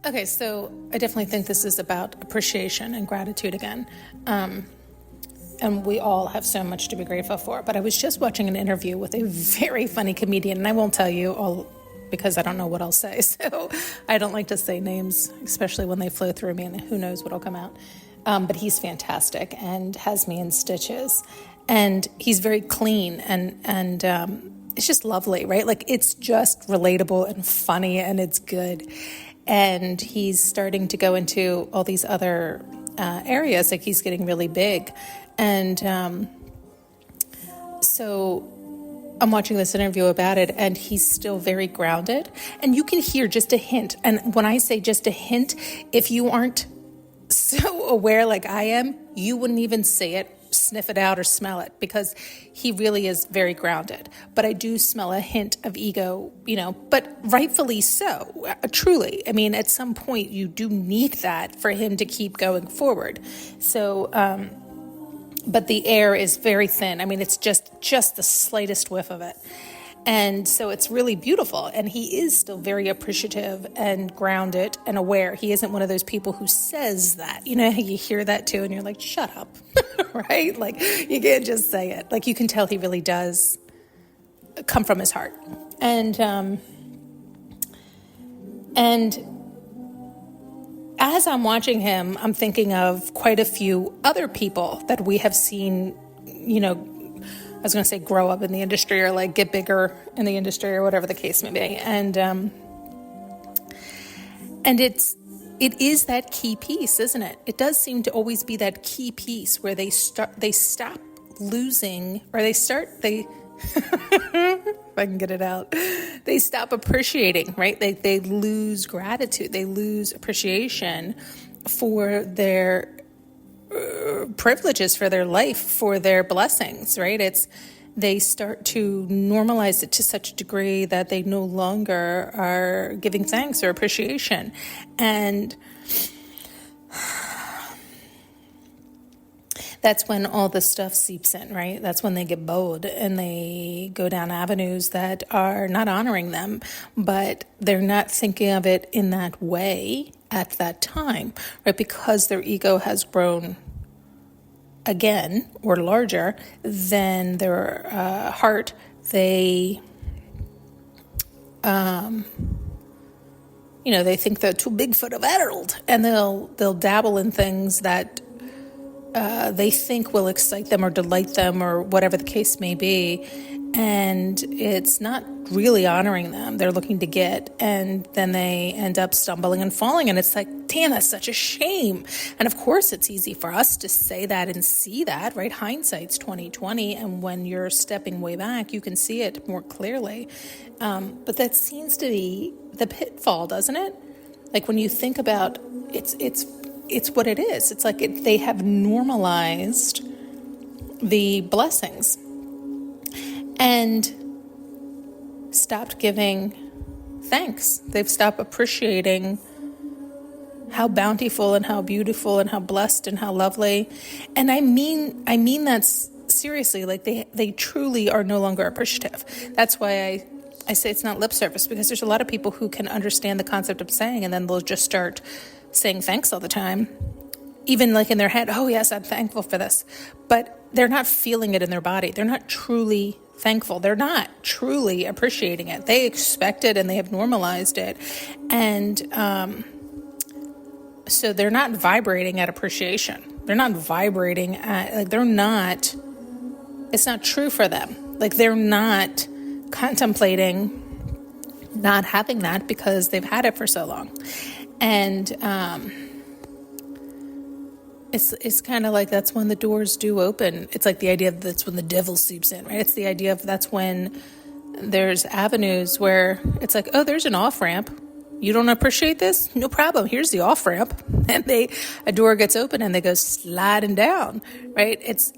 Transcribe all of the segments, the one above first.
Okay, so I definitely think this is about appreciation and gratitude again. And we all have so much to be grateful for. But I was just watching an interview with a very funny comedian, and I won't tell you all because I don't know what I'll say. So I don't like to say names, especially when they flow through me, and who knows what'll come out. But he's fantastic and has me in stitches. And he's very clean and it's just lovely, right? Like, it's just relatable and funny and it's good. And he's starting to go into all these other areas, like he's getting really big. And so I'm watching this interview about it, and he's still very grounded. And you can hear just a hint. And when I say just a hint, if you aren't so aware like I am, you wouldn't even say it, sniff it out, or smell it, because he really is very grounded. But I do smell a hint of ego, but rightfully so, truly. I mean, at some point you do need that for him to keep going forward. So, but the air is very thin. I mean, it's just the slightest whiff of it. And so it's really beautiful. And he is still very appreciative and grounded and aware. He isn't one of those people who says that. You hear that too, and you're like, shut up, right? Like, you can't just say it. Like, you can tell he really does come from his heart. And as I'm watching him, I'm thinking of quite a few other people that we have seen, I was going to say grow up in the industry, or like get bigger in the industry, or whatever the case may be. And it is that key piece, isn't it? It does seem to always be that key piece where they stop losing, or if I can get it out, they stop appreciating, right? They lose gratitude. They lose appreciation for their privileges, for their life, for their blessings, right? They start to normalize it to such a degree that they no longer are giving thanks or appreciation. And that's when all the stuff seeps in, right? That's when they get bold and they go down avenues that are not honoring them, but they're not thinking of it in that way at that time, right? Because their ego has grown again, or larger than their heart. They they think they're too big for the world, and they'll dabble in things that they think will excite them or delight them, or whatever the case may be, and it's not really honoring them. They're looking to get, and then they end up stumbling and falling, and it's like, damn, that's such a shame. And of course, it's easy for us to say that and see that, right? Hindsight's 20/20, and when you're stepping way back, you can see it more clearly. But that seems to be the pitfall, doesn't it? Like, when you think about it's what it is. It's like they have normalized the blessings and stopped giving thanks. They've stopped appreciating how bountiful and how beautiful and how blessed and how lovely. And I mean that seriously. Like, they truly are no longer appreciative. That's why I say it's not lip service, because there's a lot of people who can understand the concept of saying, and then they'll just start saying thanks all the time, even like in their head, oh yes, I'm thankful for this, but they're not feeling it in their body. They're not truly thankful. They're not truly appreciating it. They expect it and they have normalized it. And so they're not vibrating at appreciation. They're not vibrating at, it's not true for them. Like, they're not contemplating not having that because they've had it for so long. And it's kind of like, that's when the doors do open. It's like the idea that that's when the devil seeps in, right? It's the idea of that's when there's avenues where it's like, oh, there's an off-ramp. You don't appreciate this? No problem. Here's the off-ramp. And a door gets open and they go sliding down, right? It's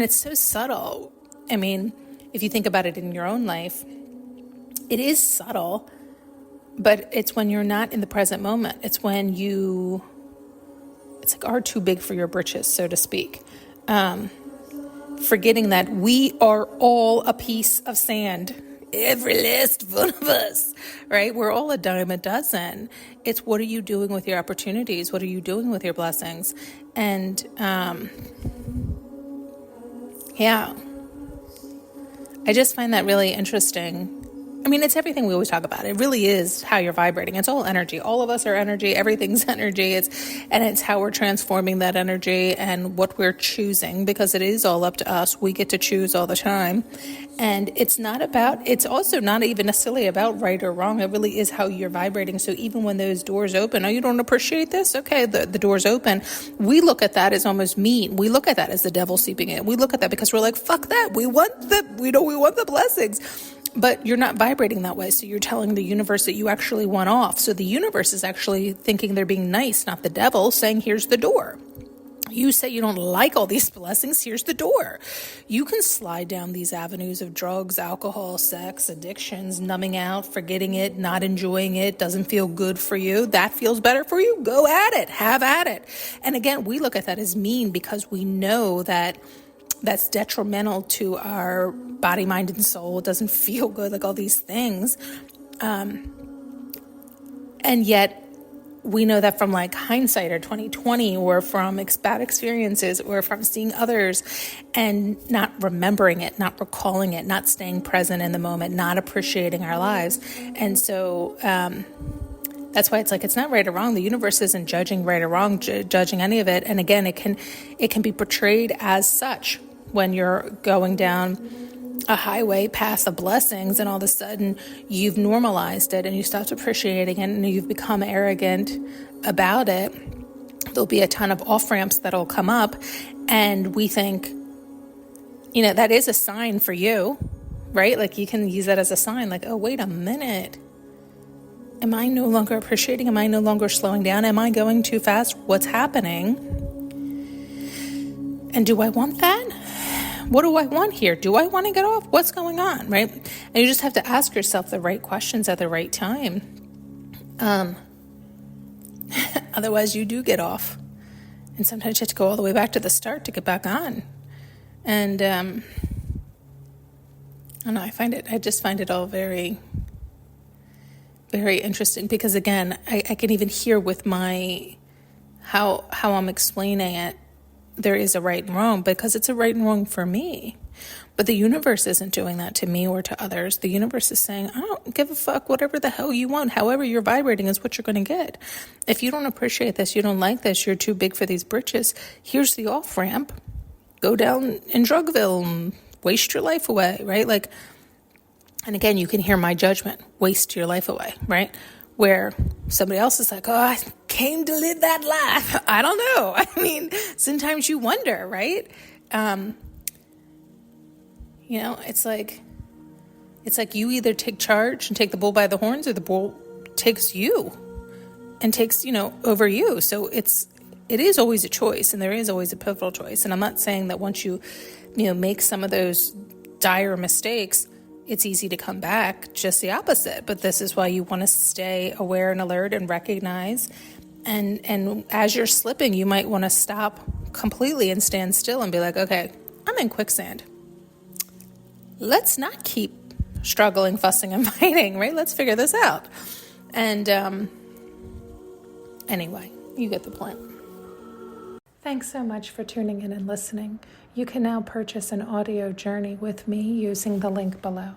so subtle. I mean, if you think about it in your own life, it is subtle. But it's when you're not in the present moment. It's when it's like are too big for your britches, so to speak. Forgetting that we are all a piece of sand. Every last one of us, right? We're all a dime a dozen. It's what are you doing with your opportunities? What are you doing with your blessings? And yeah, I just find that really interesting. I mean, it's everything we always talk about. It really is how you're vibrating. It's all energy. All of us are energy. Everything's energy. It's how we're transforming that energy and what we're choosing, because it is all up to us. We get to choose all the time. And it's also not even necessarily about right or wrong. It really is how you're vibrating. So even when those doors open, oh, you don't appreciate this? Okay, the door's open. We look at that as almost mean. We look at that as the devil seeping in. We look at that because we're like, fuck that. We want the blessings. But you're not vibrating that way. So you're telling the universe that you actually want off. So the universe is actually thinking they're being nice, not the devil, saying, here's the door. You say you don't like all these blessings, here's the door. You can slide down these avenues of drugs, alcohol, sex, addictions, numbing out, forgetting it, not enjoying it, doesn't feel good for you. That feels better for you? Go at it. Have at it. And again, we look at that as mean because we know that that's detrimental to our body, mind, and soul. It doesn't feel good, like all these things. And yet we know that from like hindsight or 2020 or from bad experiences or from seeing others and not remembering it, not recalling it, not staying present in the moment, not appreciating our lives. And so that's why it's like, it's not right or wrong. The universe isn't judging right or wrong, judging any of it. And again, it can be portrayed as such when you're going down a highway path of blessings and all of a sudden you've normalized it and you stopped appreciating it and you've become arrogant about it. There'll be a ton of off-ramps that'll come up and we think, that is a sign for you, right? Like you can use that as a sign, like, oh, wait a minute. Am I no longer appreciating? Am I no longer slowing down? Am I going too fast? What's happening? And do I want that? What do I want here? Do I want to get off? What's going on, right? And you just have to ask yourself the right questions at the right time. Otherwise, you do get off. And sometimes you have to go all the way back to the start to get back on. And I don't know, I just find it all very, very interesting because, again, I can even hear with how I'm explaining it, there is a right and wrong because it's a right and wrong for me. But the universe isn't doing that to me or to others. The universe is saying, I don't give a fuck, whatever the hell you want. However you're vibrating is what you're going to get. If you don't appreciate this, you don't like this, you're too big for these britches, here's the off-ramp. Go down in Drugville and waste your life away, right? Like, and again, you can hear my judgment, waste your life away, right? Where somebody else is like, oh, I came to live that life. I don't know. I mean, sometimes you wonder, right? It's like you either take charge and take the bull by the horns or the bull takes you and takes, over you. So it is always a choice and there is always a pivotal choice. And I'm not saying that once you make some of those dire mistakes, it's easy to come back, just the opposite. But this is why you want to stay aware and alert and recognize. And as you're slipping, you might want to stop completely and stand still and be like, okay, I'm in quicksand. Let's not keep struggling, fussing, and fighting, right? Let's figure this out. And anyway, you get the point. Thanks so much for tuning in and listening. You can now purchase an audio journey with me using the link below.